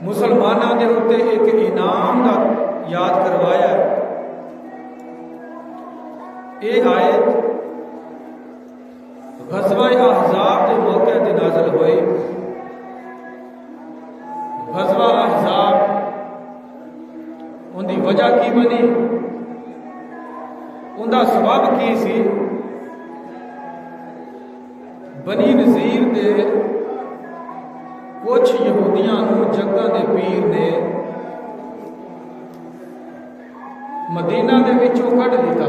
مسلمانوں کے اتنے ایک انعام کا یاد کروایا ہے۔ یہ آیت غزوہ احزاب کے موقع تے نازل ہوئی۔ غزوہ احزاب ان کی وجہ کی بنی، ان کا سبب کی سی؟ بنی نذیر دے کچھ یہودیاں جگہ دے پیر نے مدینہ دے وچوں کڈ دیتا۔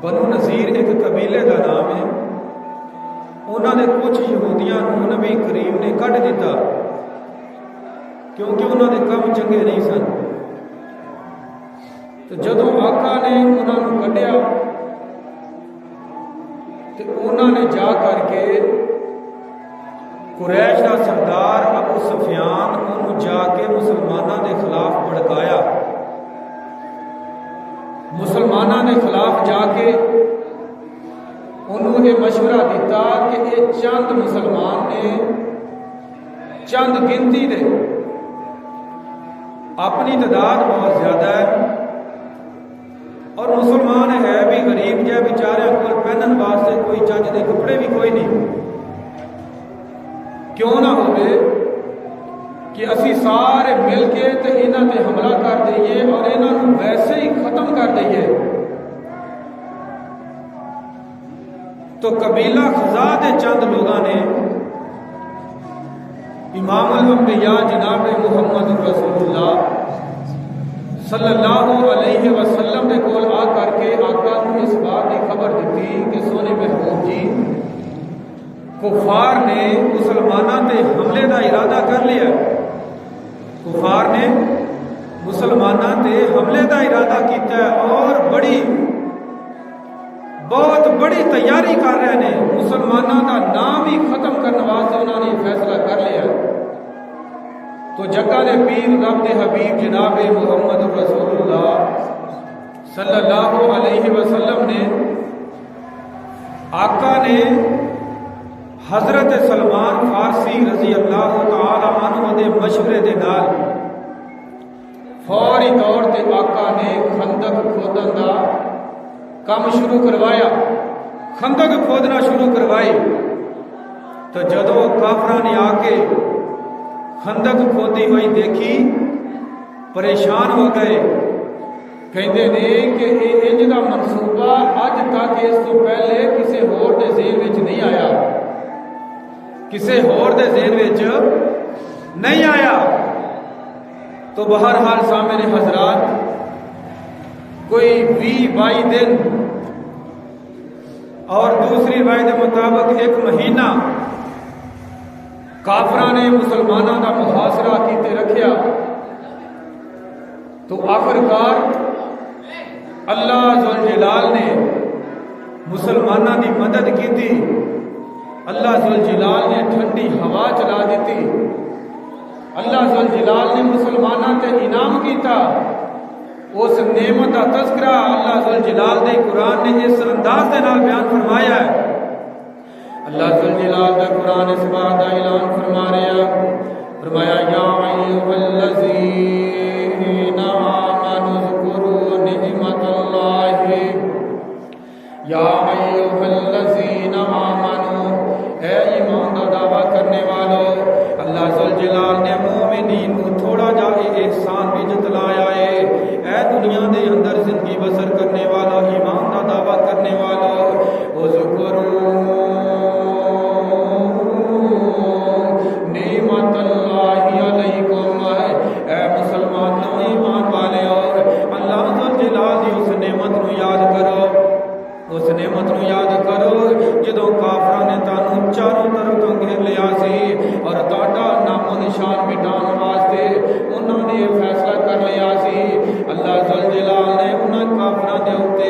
بنو نذیر ایک قبیلے کا نام ہے، انہوں نے کچھ یہودیاں نبی کریم نے کڈ دیتا کیونکہ انہوں نے کم چنگے نہیں سن۔ تو جدوں آقا نے انہوں نے کڈیا تو انہوں نے جا کر کے قریش کا سردار ابو سفیان انہوں جا کے مسلمانوں کے خلاف بھڑکایا۔ مسلمانوں کے خلاف جا کے انہوں نے مشورہ دیتا کہ یہ چند مسلمان نے، چند گنتی دے، اپنی تعداد بہت زیادہ ہے اور مسلمان ہے بھی غریب جہ بیچارے کو پہنن واسطے کوئی چج کے کپڑے بھی کوئی نہیں، کیوں نہ ہوئے کہ اسی سارے مل کے تے انہاں تے حملہ کر دئیے اور انہاں نوں ویسے ہی ختم کر دئیے۔ تو قبیلہ خزاع دے چند لوگاں نے امام الانبیاء جناب محمد رسول اللہ صلی اللہ علیہ وسلم کے کول آ کر کے آقا نے اس بات کی خبر دیتی کہ سونے محبوب جی، کفار نے مسلمانوں تے حملے کا ارادہ کر لیا۔ کفار نے مسلمانوں تے حملے کا ارادہ کیتا ہے اور بہت بڑی تیاری کر رہے ہیں، مسلمانوں کا نام ہی ختم کرنے واسطے انہوں نے فیصلہ کر لیا۔ تو جگہ دے پیر رب دے حبیب جناب محمد رسول اللہ صلی اللہ علیہ وسلم نے، آقا نے حضرت سلمان فارسی رضی اللہ تعالی عنہ دے مشورے دے نال فوری طور تے آقا نے خندق کھودن دا کام شروع کروایا، خندق کھودنا شروع کروائی۔ تو جدو کافراں نے آ کے خندق کھودی ہوئی دیکھی، پریشان ہو گئے، کہندے نے کہ یہ انج دا منصوبہ اج تک اس تو پہلے کسی ہور دے ذہن وچ نہیں آیا، کسی ہور دے ذہن وچ نہیں آیا۔ تو بہرحال سامنے حضرات کوئی 20-22 دن اور دوسری روایت کے مطابق 1 مہینہ کافراں نے مسلمانوں کا محاصرہ کیتے رکھیا۔ تو آخرکار اللہ ذوالجلال نے مسلمانوں کی مدد کی تھی، اللہ ذوالجلال نے ٹھنڈی ہوا چلا دیتی، اللہ ذوالجلال نے مسلمانوں تے انعام کیتا۔ اس نعمت کا تذکرہ اللہ ذوالجلال نے قرآن نے اس انداز کے نال بیان فرمایا ہے۔ اللہ ذوالجلال کا قرآن اس بات کا اعلان فرما رہا، فرمایا یا ایھا الذین آمنوا اذکروا نعمت اللہ، یا ایھا الذین آمنوا، اے ایمان کا دعویٰ کرنے والو، اللہ ذوالجلال نے مومنین کو تھوڑا جا احسان بھی جتلایا ہے۔ اے دنیا دے اندر زندگی بسر کرنے والا، ایمان کا دعویٰ کرنے والو، اذکروا نعمت اللہ علیکم، اے مسلمانوں ایمان والے، اور اللہ ذوالجلال دی اس نعمت نو یاد کرو، اس نعمت نو یاد کرو جدوں کافراں نے تانوں چاروں طرف تو گھیر لیا سی اور تہاڈا نام و نشان مٹان واسطے انہوں نے فیصلہ کر لیا سی۔ اللہ ذوالجلال نے انہاں کافراں دے اوتے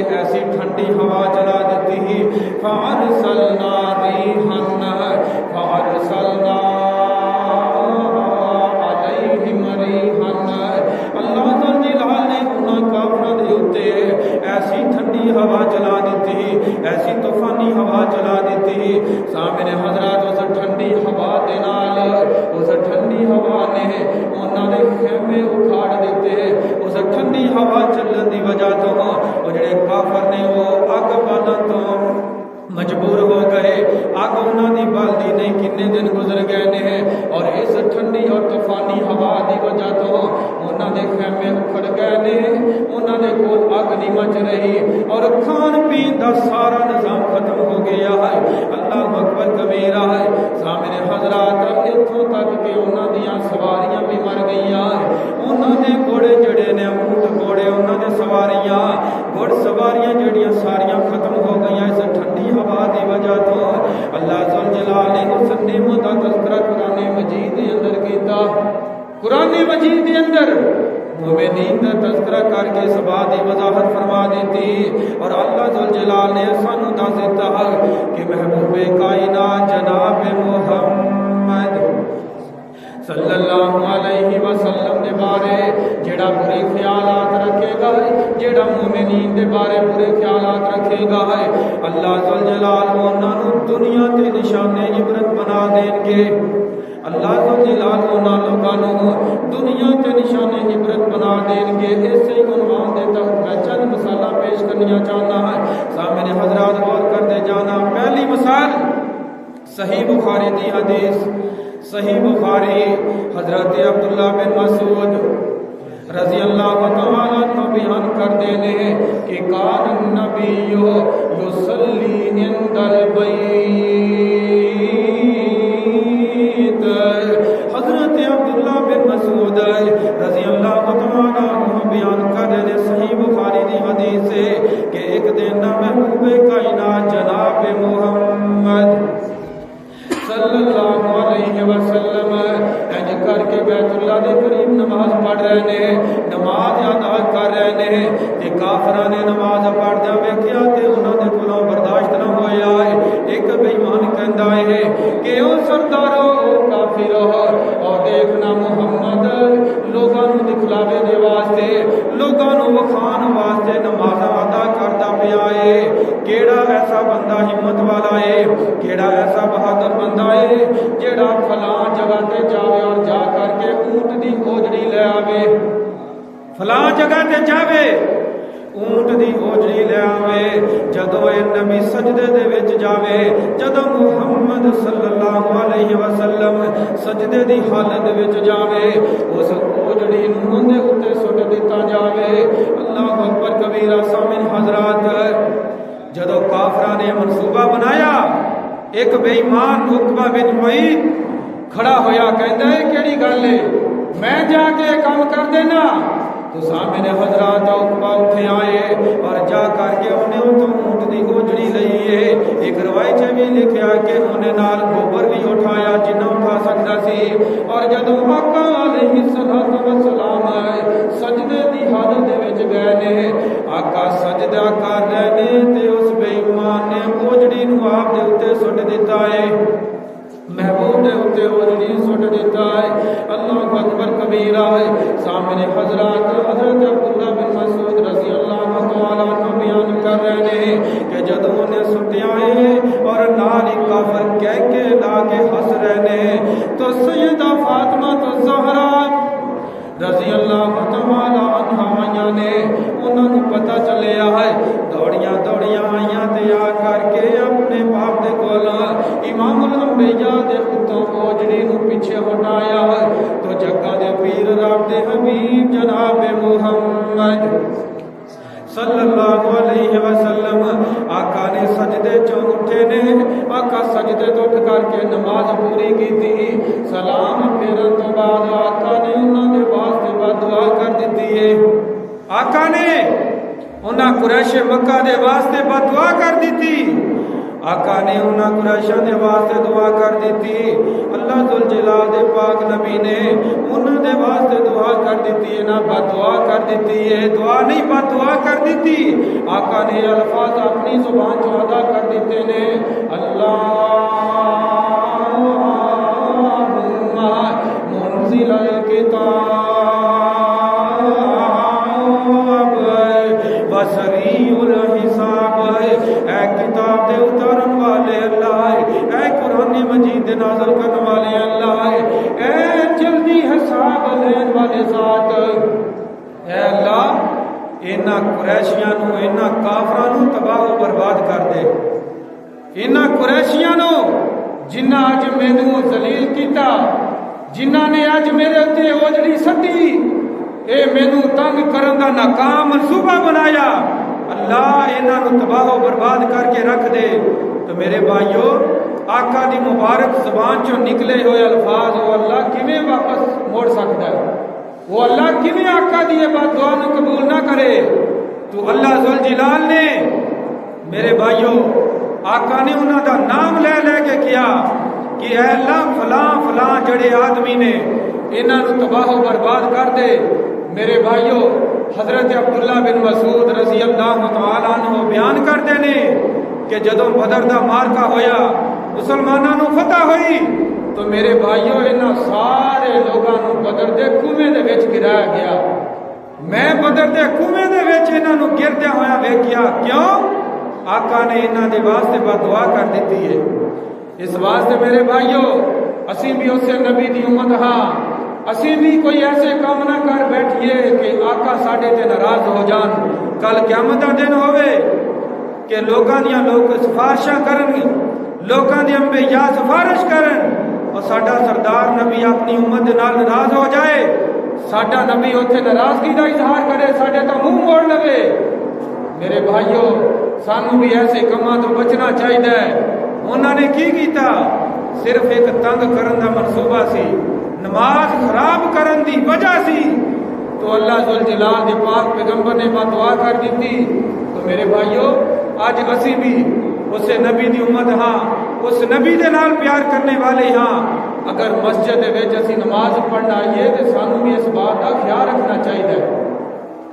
ہوا نے انہاں دے خیمے اکھاڑ دیتے اس ٹھنڈی ہوا چلن دی وجہ تو وہ جڑے کافر نے وہ اگ بالن تو مجبور ہو گئے اگ انہاں دی بالدی نہیں کنے دن گزر گئے نے اور اس ٹھنڈی اور طوفانی ہوا دی وجہ تو انہاں دے خیمے اکھڑ گئے نے انہاں دے کول اگ نہیں مچ رہی اور کھان پین دا سارا نظام ختم ہو گیا ہے اللہ اکبر کبیرہ ہے سامنے حضرات اتھوں تک کہ انہاں دیاں سواریاں بھی مر گئیاں انہاں دے گھوڑے جڑے نے اونٹ گھوڑے انہاں دے سواریاں گھوڑ سواریاں جڑیاں ساریاں ختم ہو گئیاں اس ٹھنڈی ہوا دی وجہ تو اللہ ذوالجلال نے اس نعمت دا تذکرہ قرآن مجید دے اندر کیتا قرآن مجید دے اندر مومنین دا تذکرہ کر کے اس بات دی وضاحت فرما دیتی اور اللہ ذوالجلال نے سانو دس دیتا کہ محبوب کائنات جناب محمد صلی اللہ علیہ وسلم دے بارے جڑا برے خیالات رکھے گا جڑا مومنین دے بارے برے خیالات رکھے گا اللہ ذوالجلال انہاں نو دنیا تے نشانے عبرت بنا دیں گے اللہ ذوالجلال انہاں لوگاں نو دنیا تے نشانے عبرت بنا دیں گے اسی عنوان دے تحت میں چند مثالاں پیش کرنیاں چاہتا ہے سامنے حضرات غور کرتے جانا پہلی مثال صحیح بخاری دی حدیث صحیح بخاری حضرت عبداللہ بن مسعود رضی اللہ تعالیٰ عنہ بیان کرتے ہیں کہ کان النبی یصلی عند البیت حضرت عبداللہ بن مسعود رضی اللہ تعالیٰ عنہ بیان کرتے ہیں صحیح بخاری دی حدیث سے کہ ایک دن محبوب کائنات جناب محمد صلی اللہ علیہ وسلم اینج کر کے بیت اللہ دے قریب نماز پڑھ رہے ہیں نماز ادا کر رہے ہیں تے کافراں نے نماز پڑھدے ویکھیا تے انہاں دے کولوں برداشت نہ ہویا ہے ایک بے ایمان کہندا ہے کہ او سردارو او کافرو اور دیکھنا محمد لوگاں نوں دکھلاوے دے واسطے لوگاں نوں وکھان واسطے نماز ادا کردا پیا ہے کیڑا ایسا بندہ ہمت والا ہے کیڑا ایسا بہادر بندہ ہے جیڑا فلاں جگہ تے جاوے اور جا کر کے اونٹ دی اوجڑی لے آوے فلاں جگہ تے جاوے اونٹ دی اوجڑی لے آوے جدوں اے نبی سجدے دے وچ جاوے جدوں محمد صلی اللہ علیہ وسلم سجدے دی حالت وچ جاوے اس اوجڑی نوں دے اوتے سٹ دتا جاوے اللہ اکبر کبیرہ سامن حضرات جدوں کافراں نے منصوبہ بنایا ایک بے ایمان عقبہ بن معیط کھڑا ہویا کہندا ہے کیڑی گل ہے میں جا کے کام کر دینا تو سامنے حضرات عقبہ اٹھے آئے اور جا کر کے انہیں تو اونٹ دی اوجڑی لئی ہے ایک روایت میں لکھیا کہ انہیں نال گوبر بھی اٹھایا جنہ اٹھا سکتا سی اور جدوں آقا علیہ الصلوۃ والسلام سجدے دی حالت دے وچ گئے نے آقا سجدہ کر رہے نے تے اس بے ایمان نے اوجڑی نو آپ دے اوتے سٹ دتا ہے محبوب دے اوتے اوجڑی سٹ دیتا ہے اللہ اکبر کبیرہ ہے سامنے حضرات حضرت عبداللہ بن مسعود رضی اللہ تعالیٰ عنہ بیان کر رہے ہیں کہ جدوں نے سٹیا ہے اور نال ہی کافر کہہ کے لا کے ہنس رہے ہیں تو سیدہ فاطمہ تو زہرا رضی اللہ تعالیٰ عنہ نے انہوں نے پتہ چلیا ہے دوڑیاں آئیاں تے آ کر کے اپنے باپ دے کول امام الانبیاء دے اتوں اوجڑی نو پیچھے ہٹایا تو جگہ دے پیر رب دے حبیب جناب محمد صلی اللہ علیہ وسلم آقا نے سجدے چوں اٹھے نے آقا سجدے تو اٹھ کر کے نماز پوری کی تھی سلام پھیرن تو بعد آقا نے انہوں نے واسطے دعا کر دیتی ہے آقا نے انہاں قریش مکہ دے واسطے دعا کر دیتی آقا نے انہاں قریشاں دے واسطے دعا کر دیتی اللہ ذوالجلال دے پاک نبی نے انہاں دے واسطے دعا کر دیتی ہے نہ بدعا کر دیتی ہے دعا نہیں بدعا کر دیتی آقا نے الفاظ اپنی زبان سے ادا کر دیتے نے اللہم منزل الکتاب وسریع الحساب اے کتاب دے اتارن والے اللہ اے قرآن مجید دے نازل کرنے والے اللہ اے جلدی حساب لین والے ذات، اے اللہ انہاں قریشیاں نو انہاں کافراں نو تباہ و برباد کر دے، انہاں قریشیاں نو جنہاں اج مینوں ذلیل کیتا، جنہاں نے اج میرے تے اوجڑی سٹی، اے مینوں تنگ کرن دا ناکام منصوبہ بنایا، اللہ انہاں نو تباہ و برباد کر کے رکھ دے۔ تو میرے بھائیو آقا دی مبارک زبان چوں نکلے ہوئے الفاظ وہ اللہ کیویں واپس موڑ سکتا ہے؟ وہ اللہ کیویں آقا دی یہ بات دعا نو قبول نہ کرے؟ تو اللہ ذوالجلال نے میرے بھائیو آقا نے انہاں دا نام لے لے کے کیا کہ اے اللہ فلاں فلاں جڑے آدمی نے انہاں نو تباہ و برباد کر دے۔ میرے بھائیو حضرت عبداللہ بن مسعود رضی اللہ تعالیٰ عنہ بیان کرتے ہیں کہ جدوں بدر دا مارکا ہویا مسلماناں نو فتح ہوئی تو میرے بھائیو انہاں سارے لوگاں نو بدر دے کنویں دے وچ گرایا گیا۔ میں بدر دے کنویں دے وچ انہاں نو گردیا ہویا ویکھیا، کیوں؟ آقا نے انہاں دے واسطے دعا کر دیتی ہے۔ اس واسطے میرے بھائیو اسی بھی اسے نبی دی امت ہاں، اسی بھی کوئی ایسے کام نہ کر بیٹھیے کہ آقا ساڈے تے ناراض ہو جان۔ کل قیامت دا دن ہوئے کہ لوگاں دیاں لوگ سفارشاں کرن، لوگاں دی انبیاء سفارش کرن اور ساڈا سردار نبی اپنی امت دے نال ناراض ہو جائے، ساڈا نبی اوتھے ناراضگی دا اظہار کرے، ساڈے تو منہ موڑ لوے۔ میرے بھائیو سانو بھی ایسے کماں تو بچنا چاہیے۔ انہاں نے کی کیتا؟ صرف ایک تنگ کرن دا منصوبہ سی، نماز خراب کرن دی وجہ سی، تو اللہ ذوالجلال دے پاک پیغمبر نے دعا کر دیتی۔ تو میرے بھائیو آج اسی بھی اس نبی دی امت ہاں، اس نبی دے نال پیار کرنے والے ہاں، اگر مسجد دے وچ اسی نماز پڑھن آئیے تو سانو بھی اس بات کا خیال رکھنا چاہیے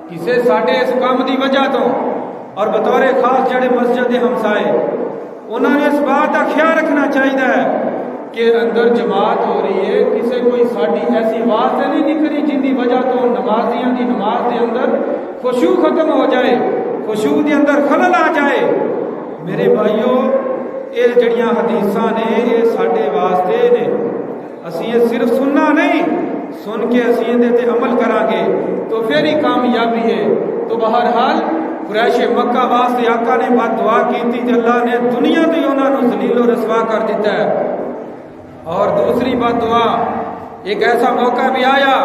کسے ساڈے اس کام دی وجہ تو، اور بطور خاص جڑے مسجد دے ہمسائے انہوں نے اس بات کا خیال رکھنا چاہیے کہ اندر جماعت ہو رہی ہے، کسے کوئی ساڈی ایسی آواز سے نہیں نکلی جن دی وجہ تو نمازیاں دی نماز دے اندر خشوع ختم ہو جائے، خشوع دے اندر خلل آ جائے۔ میرے بھائیو یہ جڑیاں حدیثاں نے یہ ساڈے واسطے نے، اسی یہ صرف سننا نہیں، سن کے اسی یہ تے عمل کران گے تو پھر ہی کامیابی ہے۔ تو بہرحال قریش مکہ واسطے آقا نے دعا کی تھی تے اللہ نے دنیا تے انہاں نو ذلیل و رسوا کر دیتا ہے۔ اور دوسری دعا ایک ایسا موقع بھی آیا،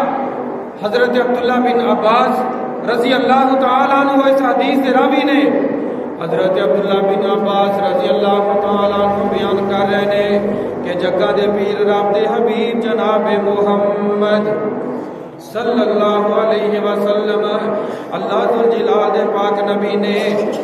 حضرت عبداللہ بن عباس رضی اللہ تعالیٰ عنہ اس حدیث کے راوی نے، حضرت عبداللہ بن عباس رضی اللہ تعالیٰ عنہ بیان کر رہے ہیں کہ جگہ دے پیر رب دے حبیب جناب محمد صلی اللہ علیہ وسلم اللہ ذوالجلال دے پاک نبی نے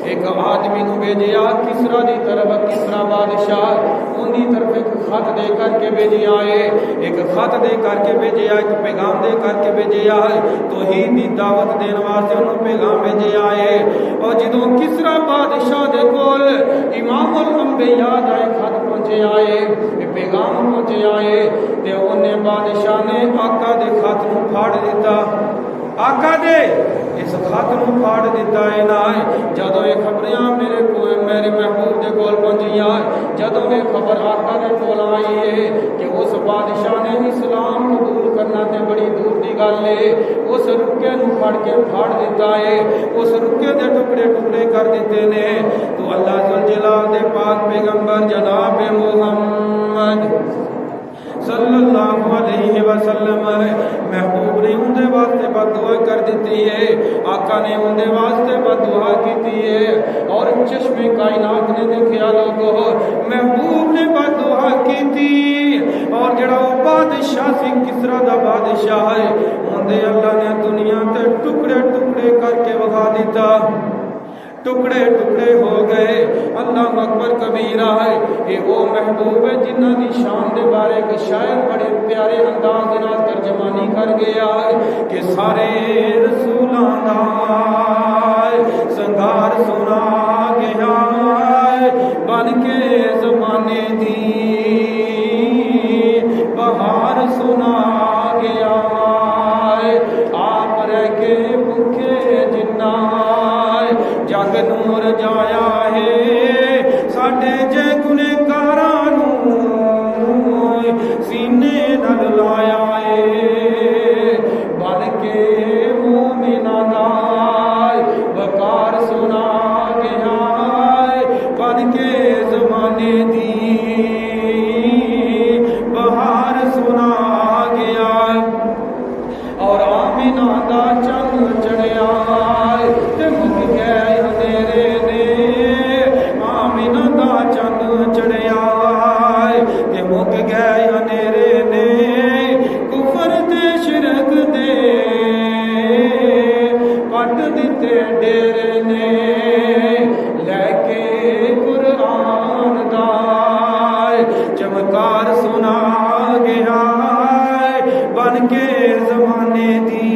ایک آدمی نو بھیجیا کسرا دی طرف، کسرا بادشاہ ان دی طرف ایک خط دے کر کے بھیجیا ہے، ایک خط دے کر کے بھیجیا، ایک پیغام دے کر کے بھیجیا ہے، توحید دی دعوت دین واسطے انہوں پیغام بھیجیا ہے۔ اور جدوں کسرا بادشاہ دے کول امام الانبیاء دا ایک خط پہنچے آئے، پیغام پہنچے آئے تے انہیں بادشاہ نے آقا دے خط نو پھاڑ دیتا، آقا دے اس خط نو پھاڑ دیتا ہے نا۔ جدوں یہ خبریاں میرے محبوب دے کول پہنچیاں، جدوں یہ خبر آقا دے کول آئی ہے کہ اس بادشاہ نے اسلام قبول کرنا تے بڑی دور دی گل ہے، اس رکے نو پھڑ کے پھاڑ دیتا ہے، اس رکے دے ٹکڑے ٹکڑے کر دیتے نے۔ تو اللہ ذوالجلال دے پاک پیغمبر جناب محمد صلی اللہ علیہ وسلم محبوب نے ان دے واسطے دعا کر دیتی ہے، آقا نے ان دے واسطے دعا کیتی ہے۔ اور چشم کائنات نے دیکھیا لوگو محبوب نے دعا کیتی، اور جڑا وہ بادشاہ سی کسرا دا بادشاہ ہے ان دے اللہ نے دنیا تے ٹکڑے ٹکڑے کر کے وکھا دیتا، ٹکڑے ٹکڑے ہو گئے۔ اللہ اکبر کبیرہ ہے۔ یہ وہ محبوب ہے جنہ دی شان دے بارے ایک شاعر بڑے پیارے انداز دے نال ترجمانی کر گیا ہے کہ سارے رسولاں دا سنگار سنا گیا بن کے زمانے دی بہار سنا گیا، آپ رہ کے بھوکے جنہ جگ نور جایا ہے، ساڈے جے گنہگاراں نوں سینے نال لایا ہے۔ بن کے زمانے دی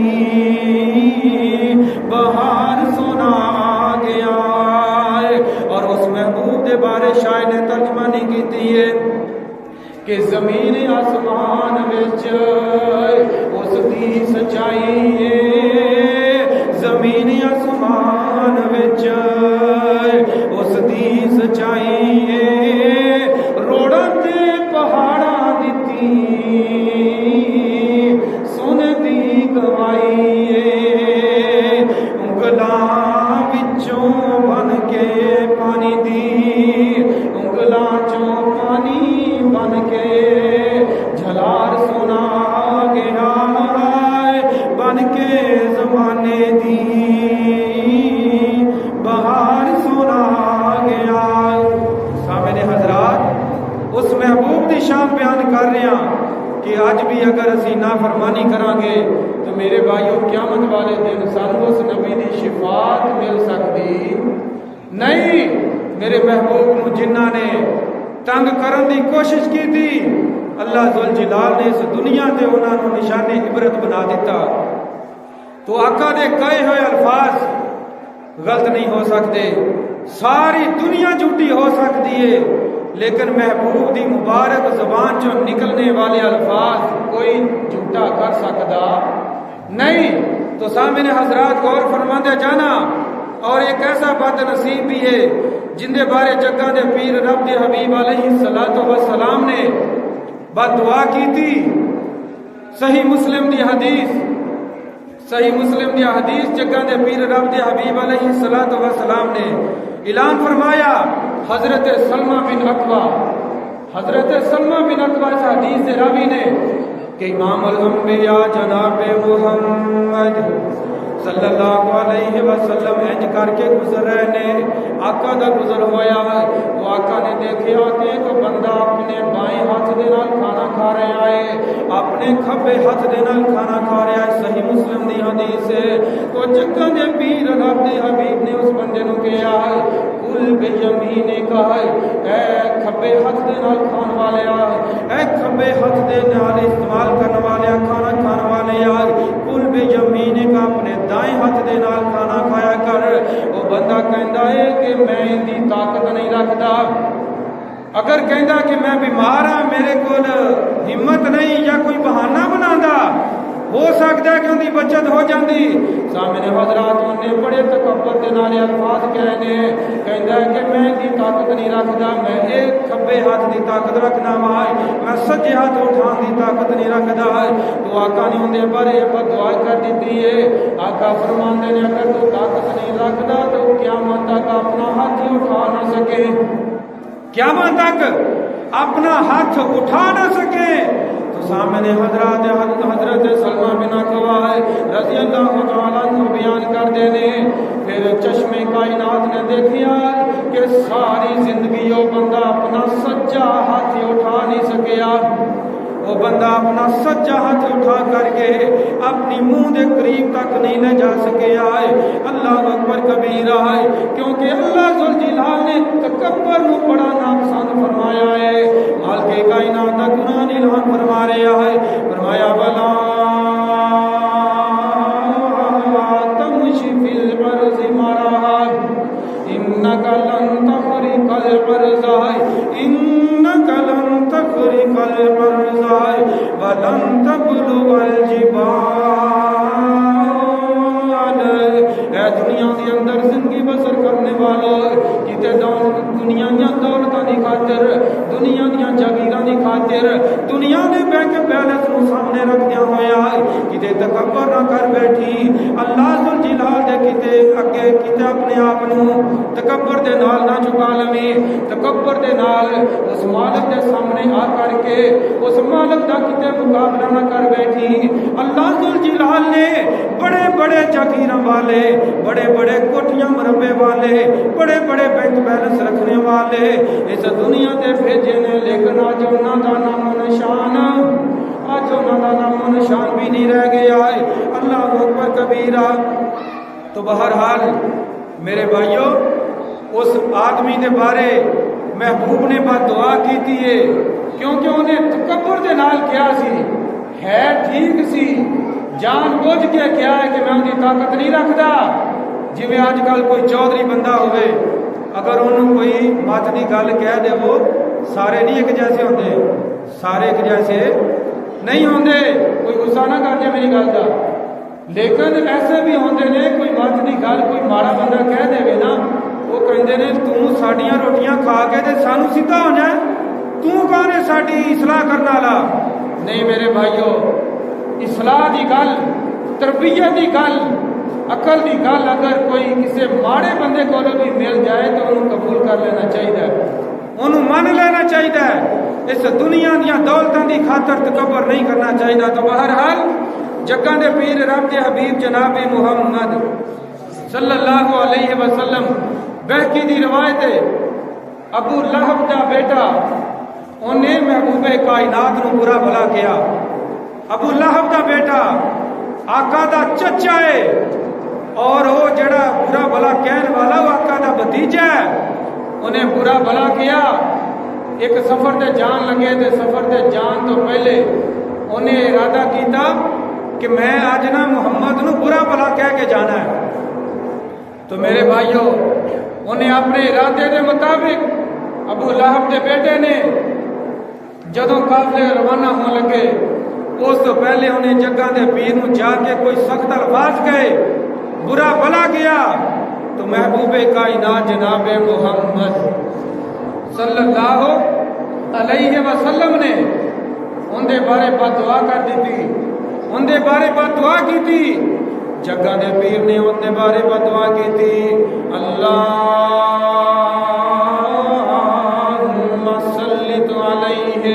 بہار سونا آ گیا ہے۔ اور اس محبوب دے بارے شاعر نے ترجمہ نہیں کیتی ہے کہ زمین آسمان وچ اس دی سچائی ہے، زمین آسمان وچ اس دی سچائی ہے، روڑاں تے پہاڑاں دتی سن دی گوائی ہے، انگلاں وچوں بن کے پانی دی، انگلاں چوں پانی بن کے جھلار سونا گیا بن کے زمانے دی بہار سونا گیا۔ سامنے حضرات اس محبوب دی شان بیان کر رہے ہیں کہ آج بھی اگر اسی نافرمانی کران گے تو میرے بھائیوں قیامت والے دن سانوں اس نبی دی شفاعت مل سکتی نہیں۔ میرے محبوب نو جنہاں نے تنگ کرن دی کوشش کی تھی، اللہ ذوالجلال نے اس دنیا تے انہاں نو نشان عبرت بنا دیتا۔ تو آقا دے کہے ہوئے الفاظ غلط نہیں ہو سکتے، ساری دنیا جھوٹی ہو سکتی ہے، لیکن محبوب دی مبارک زبان چوں نکلنے والے الفاظ کوئی جھوٹا کر سکتا نہیں۔ تو سامنے حضرات غور فرماندے جانا، اور ایک ایسا بد نصیب بھی ہے جن دے بارے جگہ دے پیر رب دے حبیب علیہ السلام نے بد دعا کی تھی۔ صحیح مسلم دی حدیث جگہ دے پیر رب دے حبیب علیہ السلام نے اعلان فرمایا، حضرت سلمہ بن اکوع اس حدیث سے راوی نے کہ امام الانبیاء جناب محمد صلی اللہ علیہ وسلم انج کر کے گزر رہے نے، آقا دا گزر ہویا ہے تو آقا نے دیکھیا کہ ایک بندہ اپنے بائیں ہاتھ دے نال کھانا کھا رہا ہے، اپنے کھبے ہاتھ دے نال کھانا کھا رہا ہے، صحیح مسلم دی حدیث ہے۔ تو جگہ دے پیر رب دے حبیب نے اس بندے نو کہا ہے کل بیمینک، اے کھبے ہاتھ دے نال کھان والے، اے کھبے ہاتھ دے نال استعمال کرنے والے، کھانا کھان والے، کل بیمینک، اپنے دائیں ہاتھ دے نال کھانا کھایا کر۔ وہ بندہ کہندا ہے کہ میں ان دی طاقت نہیں رکھدا، اگر کہندا کہ میں بیمار ہاں، میرے کول ہمت نہیں، یا کوئی بہانہ بنادا، ہو سکتا ہے کہ ان دی بچت ہو جاندی۔ سامنے حضرات نے بڑے تکبر دے نال الفاظ کہنے، کہندا ہے کہ میں ان دی طاقت نہیں رکھدا، میں ایک کھبے ہاتھ دی طاقت رکھنا وا، میں سجے ہاتھ اٹھان دی طاقت نہیں رکھدا۔ تو آقا نے ان دے بارے بد دعا کر دیتی ہے۔ آقا فرماندے نے اگر تو طاقت نہیں رکھدا تو قیامت تک اپنا ہاتھ ہی اٹھا نہ سکے، قیامت تک اپنا ہاتھ اٹھا نہ سکے۔ تو سامنے حضرت سلمہ بن اکوع رضی اللہ تعالیٰ عنہ بیان کر دینے، پھر چشمے کائنات نے دیکھیا کہ ساری زندگی وہ بندہ اپنا سجا ہاتھ اٹھا نہیں سکیا، وہ بندہ اپنا سجا ہاتھ اٹھا کر کے اپنی منہ دے قریب تک نہیں لے جا سکیا ہے۔ اللہ اکبر کبیرہ ہے، کیونکہ اللہ ذوالجلال نے تکبر نو بڑا ناپسند فرمایا ہے۔ مالک کائنات دا قرآن اعلان فرما رہا ہے، فرمایا ولا تمشی فی الارض مرحا انک لن تخرق الارض انک لن تخرق الارض ولن تبلغ الجبال۔ اے دنیا کے اندر زندگی بسر کرنے والا، کتے دنیا دیا دولتوں کی خاطر، دنیا دیا جاگیراں کی خاطر، دنیا نے بینک بیلنس نو سامنے رکھدیا ہویا کتے تکبر نہ کر بیٹھی۔ اللہ ذوالجلال دے کتے اگے کتے اپنے آپ نو تکبر دے نال نہ چکا لویں، تکبر دے نال اس مالک دے سامنے آ کر کے اس مالک دا کتے مقابلہ نہ کر بیٹھی۔ اللہ ذوالجلال نے بڑے بڑے جاگیراں والے، بڑے بڑے کوٹھیاں مربے والے، بڑے بڑے بینک بیلنس رکھنے والے اس دنیا تے بھیجے نے، لیکن آج انہاں دا نام و نشان، آج انہاں دا نام و نشان بھی نہیں رہ گیا ہے۔ اللہ اکبر کبیرہ۔ تو بہرحال میرے بھائیوں، اس آدمی دے بارے محبوب نے بد دعا کی تھی، کیونکہ انہیں تکبر دے نال کیا سی، ہے ٹھیک سی جان بوجھ کے کیا ہے کہ میں ان کی طاقت نہیں رکھتا جی میں آج کل کوئی چودھری بندہ ہوئے اگر انہوں کوئی مت کی گل کہہ دے وہ سارے نہیں ایک جیسے ہوتے سارے ایک جیسے نہیں ہوتے کوئی غصہ نہ کر دے میری گل کا لیکن ایسے بھی ہوتے نے کوئی مت کی گل کوئی ماڑا بندہ کہہ دے نا وہ کہتے ہیں تو ساڈیاں روٹیاں کھا کے تے سانو سیدھا ہونا ہے تو کون ہے ساڈی اصلاح کرنے والا نہیں میرے بھائیو اصلاح دی گل تربیت دی گل عقل دی گل اگر کوئی کسی ماڑے بندے کو بھی مل جائے تو انہوں قبول کر لینا چاہیے انہوں من لینا چاہیے اس دنیا دیا دولتوں کی خاطر تکبر نہیں کرنا چاہیے تو بہرحال جگہ دے پیر رب دے حبیب جناب محمد صلی اللہ علیہ وسلم بہکی دی روایت ہے ابو لہب دا بیٹا انہیں محبوب کائنات نو برا بھلا کیا ابو لہب دا بیٹا آقا دا چچا ہے اور وہ جڑا برا بھلا کہنے والا وہ آقا دا بھتیجا ہے انہیں برا بھلا کیا ایک سفر تے جان لگے تے سفر تے جان تو پہلے انہیں ارادہ کیتا کہ میں آج نا محمد نو برا بھلا کہہ کے جانا ہے تو میرے بھائیوں انہیں اپنے ارادے کے مطابق ابو لہب کے بیٹے نے جدوں قافلے روانہ ہون لگے اس تو پہلے انہیں جگہ دے پیر نو جا کے کوئی سخت الفاظ کہے برا بھلا کیا تو محبوب کائنات جناب محمد صلی اللہ علیہ وسلم نے ان دے بارے بد دعا کر دی تھی ان دے بارے بد دعا کی تھی جگہ دے پیر نے ان دے بارے بد دعا کی تھی اللہم سلط علیہ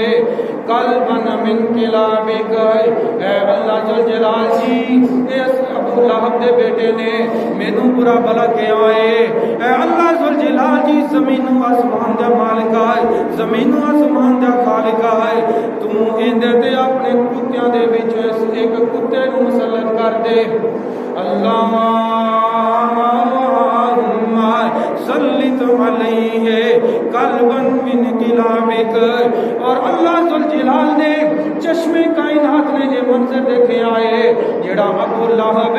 قلبا من کلابک اے اللہ جل جلال جی اس ابو لہب دے بیٹے نے مینوں برا بھلا کیا ہے اے اللہ جل جلال جی زمین و آسمان دا مالک ہے زمین و آسمان دا خالق ہے تو ایندے تے اپنے کتیاں دے وچ ایک کتے نو مسلط کر دے اللہم سلط علیہ قلبا من کلابک اور اللہ ذل جلال نے چشمے کائنات نے یہ منظر دیکھے آئے جڑا ابو لہب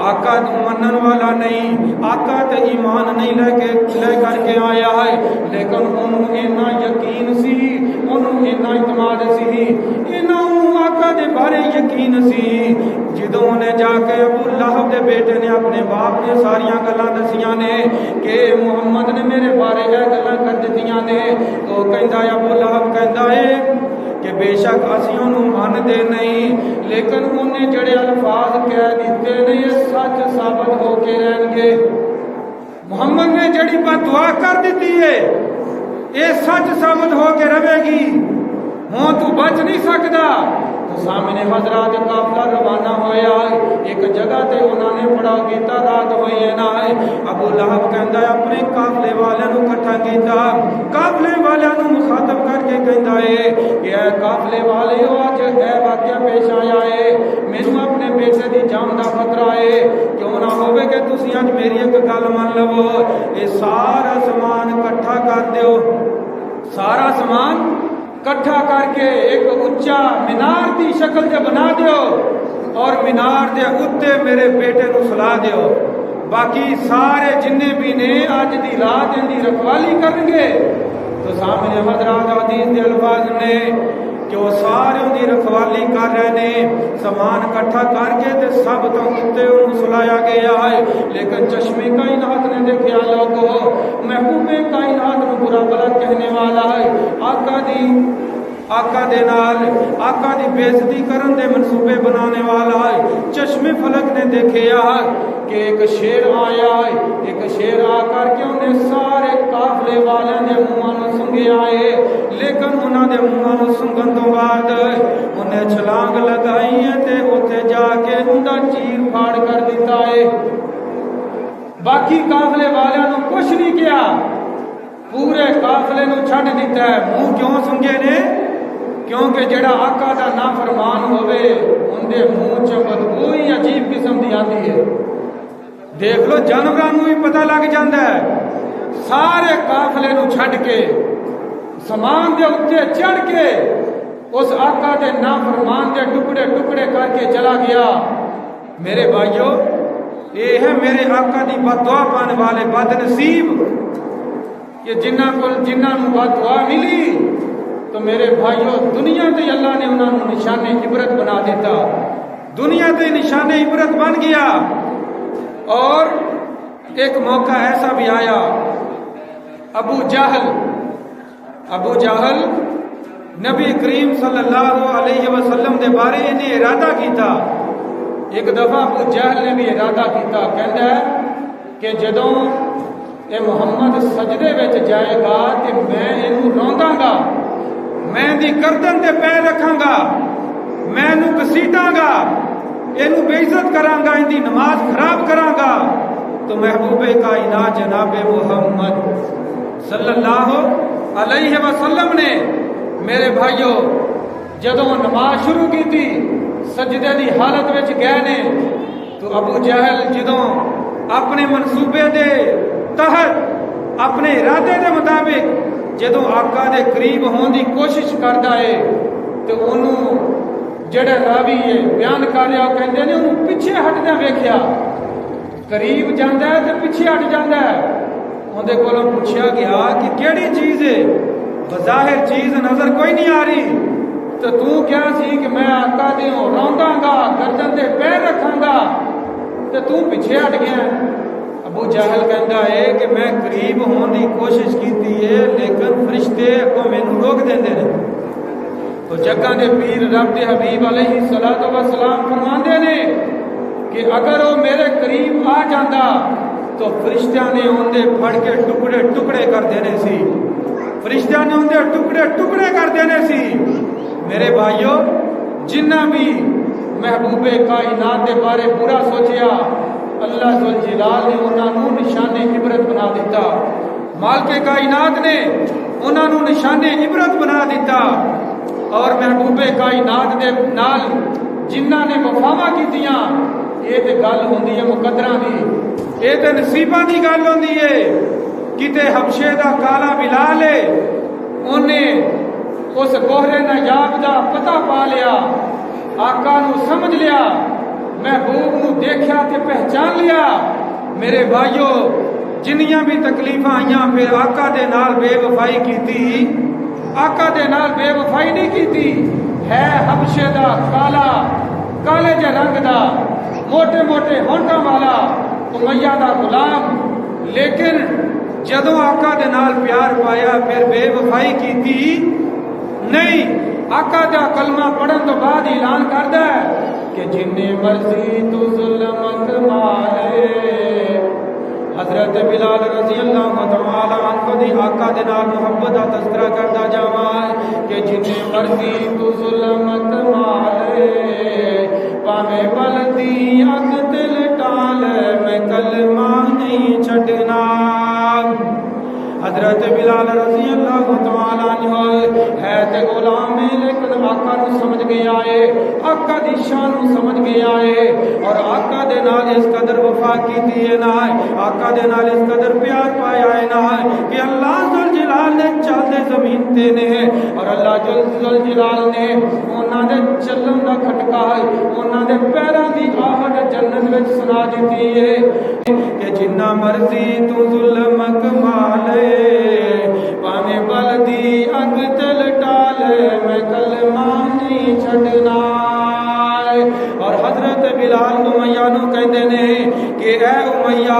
آقا تو منن والا نہیں آقا تے ایمان نہیں لے کر کے آیا ہے لیکن انہوں اینا یقین سی انہوں اینا اعتماد سی انہوں آقا دے بارے یقین سی جدوں نے جا کے ابو لہب دے بیٹے نے اپنے باپ نے ساریاں گلاں دسیاں نے کہ محمد نے میرے بارے یہ گلاں کر دتیاں نے تو کہندا ابو لہب کہندا ہے کہ بے شک اسی انہوں مانتے نہیں لیکن انہیں جڑے الفاظ کہہ دیتے نہیں یہ سچ ثابت ہو کے رہیں گے محمد نے جڑی بات دعا کر دیتی ہے یہ سچ ثابت ہو کے رہے گی ہوں تو بچ نہیں سکتا تو سامنے حضرات قافلہ روانہ ہویا ہے ایک جگہ تے انہوں نے پڑا کیتا رات ہوئی ہے نہ ہے ابو لہب کہندا ہے اپنے قافلے والے نو اکٹھا کیتا قافلے والے نو مخاطب کر کے کہندا ہے کہ اے قافلے والے اج اے واقعہ پیش آیا ہے مینوں اپنے بیٹے دی جان دا خطرہ ہے کیوں نہ ہوے کہ تسی اج میری ایک گل مان لو اے سارا سامان اکٹھا کر دیو سارا سامان کٹھا کر کے ایک اچا مینار دی شکل سے بنا دیو اور مینار دے اوتے میرے بیٹے نو سلا دیو باقی سارے جننے بھی نے آج دی رات ان دی رکھوالی کریں گے تو سامنے حضرات حدیث دے الفاظ نے کہ وہ سارے ان دی رکھوالی کر رہے نے سامان کٹھا کر کے تے سب تو اوتے انہوں سلایا گیا ہے لیکن چشمے کائنات نے دیکھیا لوگو محبوب کائنات نو برا بھلا کہنے والا ہے آقا دے نال آقا دی بےزتی کرن دے منصوبے بنانے والا ہے چشمے فلک نے دیکھیا کہ ایک شیر آیا ہے ایک شیر آ کر کے انہیں سارے قافلے والے دے منہاں نوں سنگے آئے لیکن انہاں دے منہاں نوں سنگن تو بعد انہیں چھلانگ لگائی ہے تے اوتھے جا کے انہاں چیر پھاڑ کر دیتا ہے باقی قافلے والے نوں کچھ نہیں کیا پورے قافلے نوں چھڈ دیتا ہے منہ کیوں سنگے نے کیونکہ جڑا آقا دا نافرمان ہوئے ان دے منہ چ بدبو ہی عجیب قسم دی آتی ہے دیکھ لو جانوراں نوں بھی پتہ لگ جاندا ہے سارے قافلے نوں چھڈ کے سامان دے اوتے چڑھ کے اس آقا دے نافرمان دے ٹکڑے ٹکڑے کر کے چلا گیا۔ میرے بھائیو، یہ ہے میرے آقا دی بد دعا پانے والے بد نصیب کہ جنہاں بد دعا ملی تو میرے بھائیو دنیا تے اللہ نے انہوں نے نشان عبرت بنا دیتا، دنیا تے نشان عبرت بن گیا۔ اور ایک موقع ایسا بھی آیا، ابو جہل نبی کریم صلی اللہ علیہ وسلم دے بارے انہیں ارادہ کیتا۔ ایک دفعہ ابو جہل نے بھی ارادہ کیتا، کہندا ہے کہ جدوں اے محمد سجدے وچ جائے گا تے میں اینوں روندا گا، میں دی گردن تے پیر رکھاں گا، میں اینوں گھسیٹاں گا، اینوں بے عزت کراں گا، ان دی نماز خراب کراں گا۔ تو محبوب کائنات جناب محمد صلی اللہ علیہ وسلم نے میرے بھائیو جدوں نماز شروع کی تھی، سجدے دی حالت وچ گئے نے، تو ابو جہل جدوں اپنے منصوبے دے تحت اپنے ارادے دے مطابق جدوں آقا دے قریب ہون دی کوشش کردا ہے تو انہوں جڑا راوی ہے بیان کر رہا وہ کہندے نے انہوں پیچھے ہٹدے ویکھیا، قریب جاندا ہے تے پیچھے ہٹ جاندا ہے۔ اون دے کولوں پوچھیا گیا کہ کیڑی چیز ہے؟ بظاہر چیز نظر کوئی نہیں آ رہی، تو کیا سی کہ میں آقا دے روندا گا، گردن تے پیر رکھاں گا، تو پیچھے ہٹ گیا۔ ابو جہل کہندا ہے کہ میں قریب ہون دی کوشش کیتی ہے لیکن فرشتے اگوں مینوں روک دیندے نے۔ تو جگہ دے پیر رب دے حبیب علیہ الصلوۃ والسلام فرماندے نے کہ اگر وہ میرے قریب آ جاندا تو فرشتیاں نے اون دے پھڑ کے ٹکڑے ٹکڑے کر دینے سی، فرشتیاں نے اون دے ٹکڑے ٹکڑے کر دینے سی۔ میرے بھائیو جنہ بھی محبوب کائنات دے بارے برا سوچیا، اللہ ذوالجلال نے انہوں نشان عبرت بنا دیتا، مالک کائنات نے انہوں نشان عبرت بنا دیتا۔ اور محبوب کائنات دے نال جنہ نے وفاواں کیتیاں، یہ تے گل ہوندی ہے مقدراں دی، یہ تے نصیباں دی گل ہوندی ہے۔ کتے حبشے دا کالا بلال ہے، انہیں اس گوہرے نایاب دا پتہ پا لیا، آقا نو سمجھ لیا، محبوب نو دیکھیا تے پہچان لیا۔ میرے بھائیو جنیاں بھی تکلیفاں آئیاں پھر آقا دے نال بے وفائی کیتی، آقا دے نال بے وفائی نہیں کیتی۔ ہے حبشے دا کالا، کالے جے رنگ دا، موٹے موٹے ہونٹاں والا امیہ دا غلام، لیکن جدوں آقا دے نال پیار پایا پھر بے وفائی کیتی نہیں۔ آقا دا کلمہ پڑھن تو بعد اعلان کردا ہے کہ جنہیں مرضی تو ظلم مالے۔ حضرت بلال رضی اللہ تعالی عنہ دی آقا دے نال محبت دا تذکرہ کردا جاواں کہ جنہیں مرضی تو ظلم مالے، پاویں بلدی اگ دل ٹال، میں کلمہ نہیں چھڈنا۔ حضرت بلال رضی اللہ تعالی عنہ ہے تے غلام ہے لیکن آقا نو سمجھ گیا ہے، آقا دی شان نو سمجھ گیا ہے، اور آقا دے نال اس قدر وفا کیتی ہے نا، آقا دے نال اس قدر پیار پایا ہے نا کہ اللہ ذوالجلال نے چاہتے زمین تے نے، اور اللہ ذوالجلال نے انہاں دے چلن دا کھٹکا انہاں دے پیراں دی آہٹ جنت وچ سنا دتی ہے کہ جنہ مرضی تو ظلم کمالے، پاویں بلدی اگ تل ٹالے، میں کلمہ نہیں چھڈنا۔ اور حضرت بلال امیہ نو کہندے نے کہ اے امیہ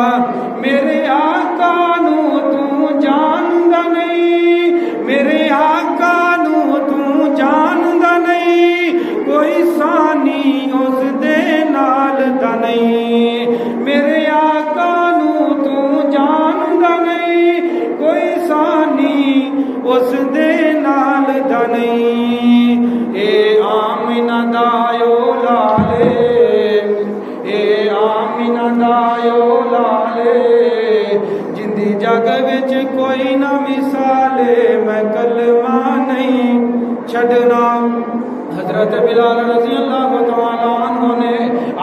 میرے آقا نو تو جاندا نہیں، میرے آقا نو تو جاندا نہیں، کوئی ثانی اس دے نال دا نہیں، میرے آقا نو تو جاندا نہیں، کوئی ثانی اس دے نال دا نہیں۔ اے آمنہ دایو لالے، اے آمنہ دایو لالے، جندی جگ وچ کوئی نہ مثالے، میں کلمہ نہیں چھڈنا۔ حضرت بلال رضی اللہ تعالی عنہ نے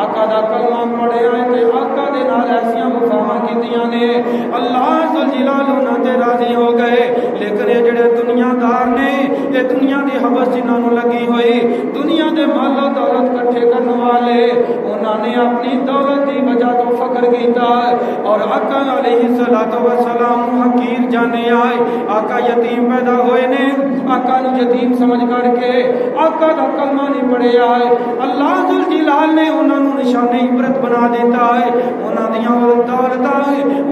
آقا دا کلمہ پڑھیا تے آقا دے نال ایسیاں وفاواں کیتیاں نے، اللہ ذوالجلال انہاں تے راضی ہو گئے۔ لیکن یہ جڑے دنیا دار نے یہ دنیا دی حوث جنہاں نوں لگی ہوئی، دنیا دے مال و دولت کٹھے کرنے والے، انہاں نے اپنی دولت دی وجہ تو فخر کیتا اور آقا علیہ الصلوۃ والسلام حقیر جانے آئے۔ آقا یتیم پیدا ہوئے نے، آقا نو یتیم سمجھ کر کے آقا دا کلمہ نہیں پڑھے آئے، اللہ ذوالجلال نے انہاں نوں نشان عبرت بنا دیتا ہے۔ انہاں دیاں دولتاں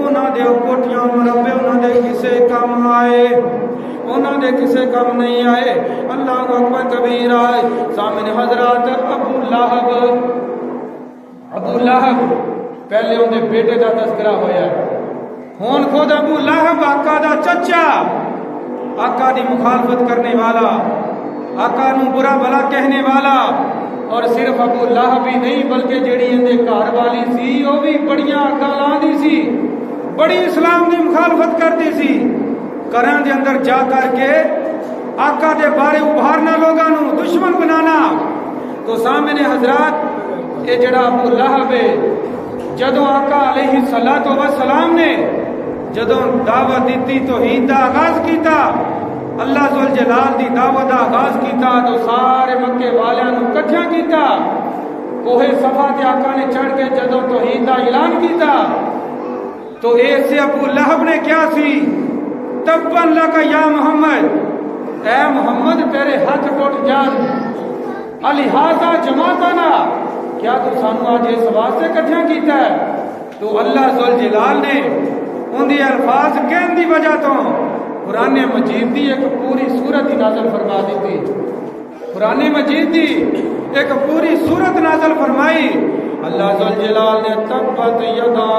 انہاں دے کوٹھیاں مربے انہاں دے کسے کم آئے، انہاں دے کسے کم نہیں آئے۔ اللہ اکبر کبیر آئے۔ سامنے حضرات ابو لہب پہلے ان دے بیٹے دا تذکرہ ہویا ہے، ہون خود ابو لہب آقا دا چچا، آقا دی مخالفت کرنے والا، آقا نو برا بھلا کہنے والا، اور صرف ابو لہب ہی نہیں بلکہ جیڑی اندے گھر والی سی وہ بھی بڑیاں گالاں دی سی، بڑی اسلام دی مخالفت کرتی سی، گھراں دے اندر جا کر کے آقا دے بارے ابھارنا، لوگاں نو دشمن بنانا۔ تو سامنے حضرات یہ جڑا ابو لہب ہے، جدوں آقا علیہ الصلوۃ والسلام نے جدوں دعوت دیتی توحید دا آغاز کیتا، اللہ ذوالجلال دی دعوت دا آغاز کیتا، تو سارے مکے والیاں نو اکٹھا کیتا، کوہ صفا تے آقا نے چڑھ کے جدوں توحید دا اعلان کیتا، تو ایسے ابو لہب نے کیا سی، تبن لک یا محمد، اے محمد تیرے ہاتھ ٹوٹ جان، الہذا جماعتنا، کیا تو سانو آج اس واسطے کٹھا کیتا ہے؟ تو اللہ ذوالجلال نے ان دی الفاظ کہن دی وجہ تو قرآن مجید دی ایک پوری سورت ہی نازل فرما دی تھی، قرآن مجید دی ایک پوری سورت نازل فرمائی۔ اللہ ذوالجلال نے تبت یدا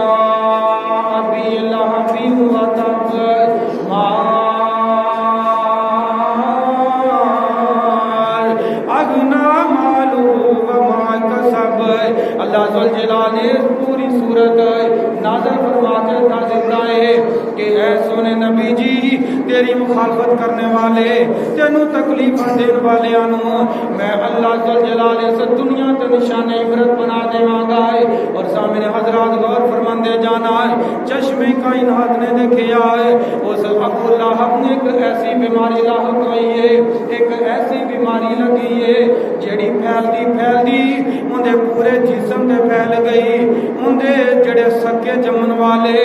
ابی لہب وتب ما اغنا مالہ وما کسب۔ اللہ ذوالجلال نے پوری سورت نازل فرما کے کر دیتا ہے کہ اے سونے نبی جی، تیری مخالفت کرنے والے، تینوں تکلیف دین والیاں نو میں اللہ ذوالجلال اس دنیا تے نشان عبرت بنا دیواں گا۔ اور سامنے حضرات غور فرماندے جانا ہے، چشم کائنات نے دیکھا ہے اس ابو لہب نے ایک ایسی بیماری لاحق ہوئی ہے، ایک ایسی بیماری لگی ہے جڑی پھیلدی اندے پورے جسم تے پھیل گئی، اندے جڑے سکے جمن والے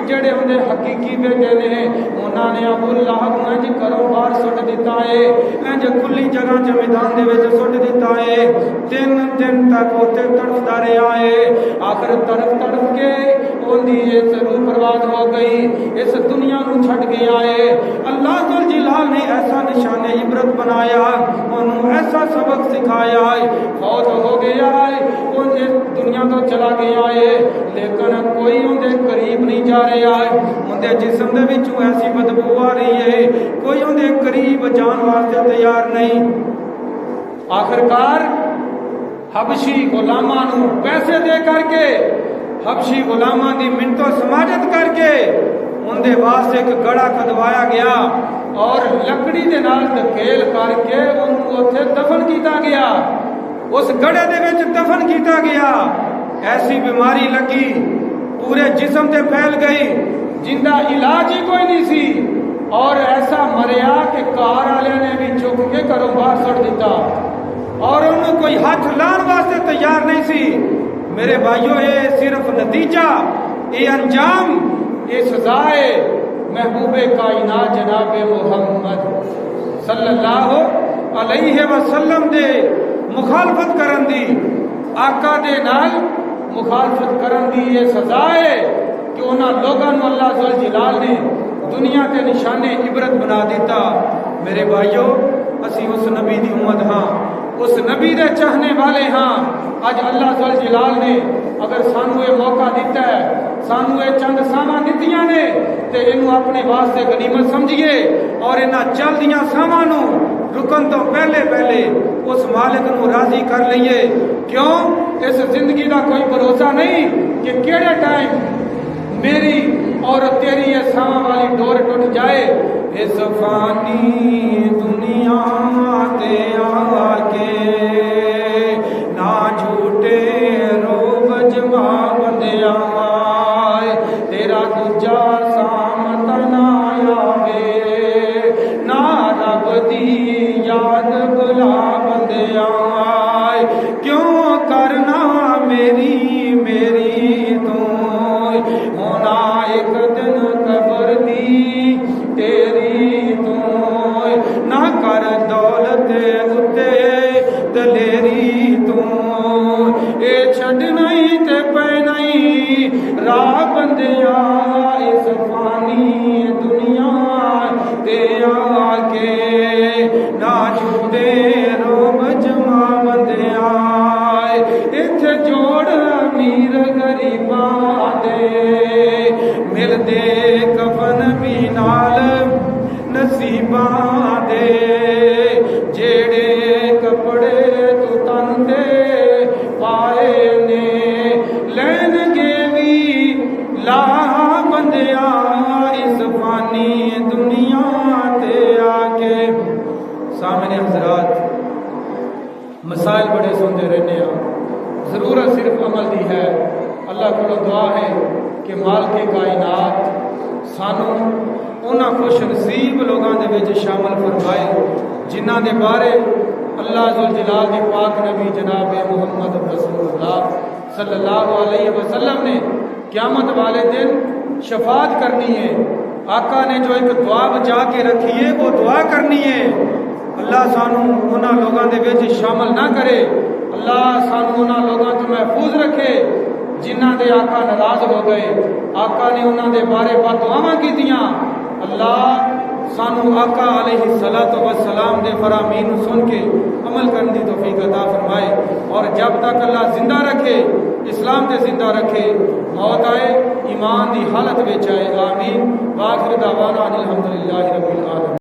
جڑے اندے حقیقی بیٹے نے انہاں نے ابو لہب نوں انج گھروں باہر سٹ دیتا ہے، انج کھلی جگہ چ میدان دے وچ سٹ دیتا ہے، 3 دن تک اوتے تڑپدا رہیا ہے، آخر تڑپ کے اندی اس روح برباد ہو گئی، اس دنیا نو چھڈ گیا ہے۔ اللہ ذوالجلال نے ایسا نشان عبرت بنایا، انہوں ایسا سبق سکھایا ہے، فوت ہو گیا ہے، وہ دنیا تو چلا گیا ہے، لیکن کوئی اندے قریب نہیں جا رہا ہے، اندے جسم دے وچوں ایسی بدبو آ رہی ہے، کوئی اندے قریب جان واسطے تیار نہیں۔ آخرکار حبشی غلاماں نو پیسے دے کر کے، حبشی غلاماں دی منت و سماجت کر کے اندے واسطے ایک گڑا کھدوایا گیا اور لکڑی دے نال دھکیل کر کے انہوں اوتھے دفن کیتا گیا، اس گڑے دے وچ دفن کیتا گیا۔ ایسی بیماری لگی پورے جسم تے پھیل گئی، جن دا علاج ہی کوئی نہیں سی، اور ایسا مریا کہ کار والے نے بھی چک کے گھروں باہر سٹ دیتا، اور انہوں کوئی ہاتھ لان واسطے تیار نہیں سی۔ میرے بھائیو، یہ صرف نتیجہ، یہ انجام، یہ سزائے محبوب کائنات جناب محمد صلی اللہ علیہ وسلم دے مخالفت کرن دی، آقا دے نال مخالفت کرن دی یہ سزائے کہ انہاں لوگاں نوں اللہ ذوالجلال نے دنیا تے نشان عبرت بنا دیتا۔ میرے بھائیو، اسی اس نبی دی امت ہاں، اس نبی دے چاہنے والے ہاں۔ اج اللہ ذوالجلال نے اگر سانو یہ موقع دیتا ہے، سانو یہ چند ساواں دتیاں نے، تے انہوں اپنے واسطے غنیمت سمجھیے، اور انہاں چلدیاں ساواں نوں رکن تو پہلے اس مالک نو راضی کر لئیے۔ کیوں؟ اس زندگی دا کوئی بھروسہ نہیں کہ کیڑے ٹائم میری اور تیری یہ ساواں والی ڈور ٹوٹ جائے۔ اس فانی دنیا تے آ کے نہ جھوٹے روب جما بندیا، تیرا دجا سامت نہ آوے، نہ رب دی چھڈنا ہی تے پینا ہی راہ بندیا اس فانی دنیا تے آ کے نہ جھوٹے روب جمع بندیا اتھے جوڑ امیر غریباں دے مل دے کفن بھی نال نصیباں دے جیڑے کپڑے تو تن دے پائے نے لین گے بھی لا بندیا اس فانی دنیا تے آ کے سامنے حضرات مسائل بڑے سنتے رہنے ہیں ضرورت صرف عمل دی ہے اللہ کو دعا ہے کہ مالک کائنات سانو انہاں خوش نصیب لوگاں دے وچ شامل فرمائے جنہاں دے بارے اللہ ذوالجلال دی پاک نبی جناب محمد رسول اللہ صلی اللہ علیہ وسلم نے قیامت والے دن شفاعت کرنی ہے آقا نے جو ایک دعا بچا کے رکھی ہے وہ دعا کرنی ہے اللہ سانو انہاں لوگاں دے وچ شامل نہ کرے اللہ سانو انہاں لوگاں تو محفوظ رکھے جنہاں دے آقا ناراض ہو گئے آقا نے انہاں دے بارے بد دعاواں کیتیاں اللہ سانو آقا علیہ الصلوۃ والسلام دے فرامین سن کے عمل کرنے دی توفیق عطا فرمائے اور جب تک اللہ زندہ رکھے اسلام تے زندہ رکھے موت آئے ایمان دی حالت وچ آئے آمین واخر دعوانا الحمدللہ رب العالمین